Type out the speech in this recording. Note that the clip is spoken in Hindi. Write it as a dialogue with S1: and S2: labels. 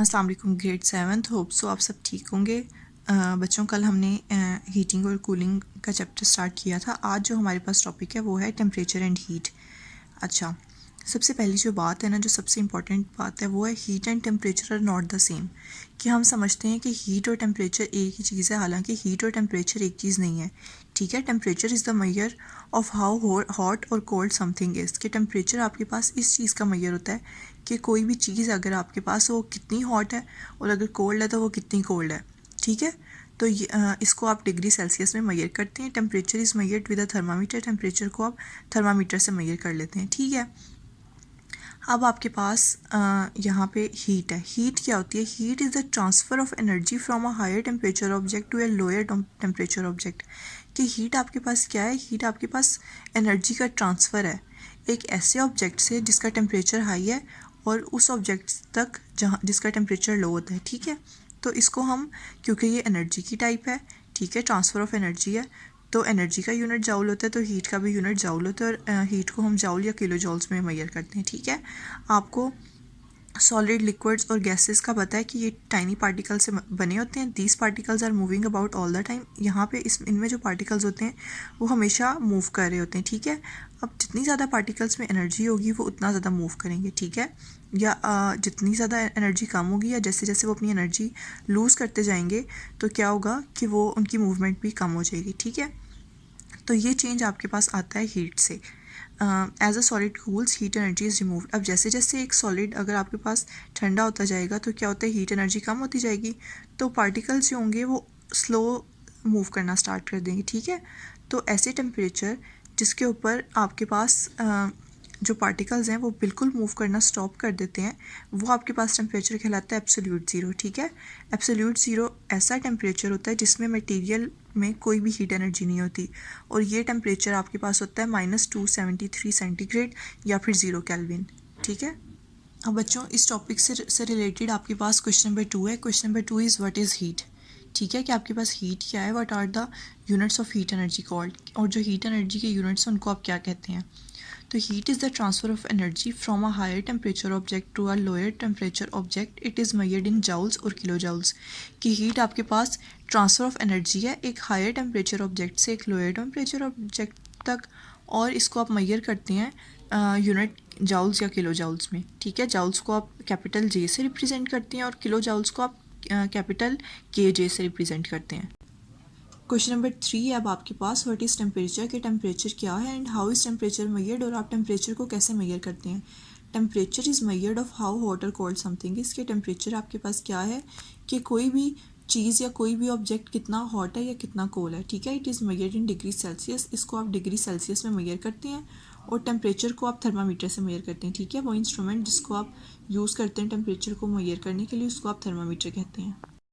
S1: अस्सलाम वालेकुम ग्रेड 7th होप सो आप सब ठीक होंगे। बच्चों कल हमने हीटिंग और कूलिंग का चैप्टर स्टार्ट किया था। आज जो हमारे पास टॉपिक है वो है टेम्परेचर एंड हीट। अच्छा, सबसे पहली जो बात है ना, जो सबसे इम्पॉर्टेंट बात है वो है heat and temperature are not the same. कि हम समझते हैं कि हीट और टेम्परेचर एक ही चीज़ है, हालांकि हीट और टेम्परेचर एक चीज़ नहीं है। ठीक है, temperature is the measure of how hot और कोल्ड समथिंग इज़। कि टेम्परेचर आपके पास इस चीज़ का मेजर होता है कि कोई भी चीज़ अगर आपके पास वो कितनी हॉट है और अगर कोल्ड है तो वो कितनी कोल्ड है। ठीक है, तो इसको आप डिग्री सेल्सियस में मेजर करते हैं। Temperature is measured with a thermometer. Temperature को आप थर्मामीटर से मेजर कर लेते हैं। ठीक है, अब आपके पास यहाँ पे हीट है। हीट क्या होती है? Heat is the transfer of energy from a higher temperature object to a lower temperature object. कि हीट आपके पास क्या है? हीट आपके पास एनर्जी का ट्रांसफ़र है एक ऐसे ऑब्जेक्ट से जिसका टेम्परेचर हाई है और उस ऑब्जेक्ट तक जहाँ जिसका टेम्परेचर लो होता है। ठीक है, तो इसको हम, क्योंकि ये एनर्जी की टाइप है, ठीक है, ट्रांसफ़र ऑफ एनर्जी है, तो एनर्जी का यूनिट जाउल होता है, तो हीट का भी यूनिट जाउल होता है। और हीट को हम जाउल या किलो जॉल्स में मेजर करते हैं। ठीक है, आपको सॉलिड, लिक्विड्स और गैसेस का पता है कि ये टाइनी पार्टिकल से बने होते हैं। These particles are moving about all the time. यहाँ पे इनमें जो पार्टिकल्स होते हैं वो हमेशा मूव कर रहे होते हैं। ठीक है, अब जितनी ज़्यादा पार्टिकल्स में एनर्जी होगी वो उतना ज़्यादा मूव करेंगे। ठीक है, या जितनी ज़्यादा एनर्जी कम होगी या जैसे जैसे वो अपनी एनर्जी लूज़ करते जाएंगे तो क्या होगा कि वो उनकी मूवमेंट भी कम हो जाएगी। ठीक है, तो ये चेंज आपके पास आता है हीट से। As a solid cools heat energy is remove. अब जैसे जैसे एक सॉलिड अगर आपके पास ठंडा होता जाएगा तो क्या होता है, हीट एनर्जी कम होती जाएगी, तो पार्टिकल्स जो होंगे वो स्लो मूव करना स्टार्ट कर देंगे। ठीक है, तो ऐसे टेम्परेचर जिसके ऊपर आपके पास जो पार्टिकल्स हैं वो बिल्कुल मूव करना स्टॉप कर देते हैं, वो आपके पास टेम्परेचर कहलाता है एब्सोल्यूट ज़ीरो। ठीक है, एब्सोल्यूट ज़ीरो ऐसा टेम्परेचर होता है जिसमें मटेरियल में कोई भी हीट एनर्जी नहीं होती, और ये टेम्परेचर आपके पास होता है -273 सेंटीग्रेड या फिर 0 केल्विन। ठीक है, अब बच्चों इस टॉपिक से रिलेटेड आपके पास क्वेश्चन नंबर 2 है। Question number 2 is what is heat. ठीक है, कि आपके पास हीट क्या है, what are the units of heat energy called, और जो हीट एनर्जी के यूनिट्स हैं उनको आप क्या कहते हैं। तो heat is the transfer of energy from a higher temperature object to a lower temperature object. It is measured in joules और किलो जाउल्स। कि हीट आपके पास ट्रांसफ़र ऑफ एनर्जी है एक हायर टेम्परेचर ऑब्जेक्ट से एक लोअर टेम्परेचर ऑब्जेक्ट तक, और इसको आप मेजर करते हैं यूनिट जाउल्स या किलो जाउल्स में। ठीक है, जाउल्स को आप कैपिटल जे से रिप्रेजेंट करते हैं और किलो जाउल्स को आप कैपिटल के जे से रिप्रेजेंट करते हैं। क्वेश्चन नंबर 3 है अब आपके पास, व्हाट इज़ टेम्परेचर। के टेम्परेचर क्या है and how is temperature measured, और आप टेम्परेचर को कैसे मेजर करते हैं। Temperature is measured of how hot और कोल्ड समथिंग। इसके टेम्परेचर आपके पास क्या है कि कोई भी चीज़ या कोई भी ऑब्जेक्ट कितना हॉट है या कितना कोल्ड है। ठीक है, it is measured in degree Celsius. इसको आप डिग्री सेल्सियस में मेजर करते हैं, और टेम्परेचर को आप थर्मामीटर से मेजर करते हैं। ठीक है, वो इंस्ट्रूमेंट जिसको आप यूज़ करते हैं टेम्परेचर को मेजर करने के लिए उसको आप थर्मामीटर कहते हैं।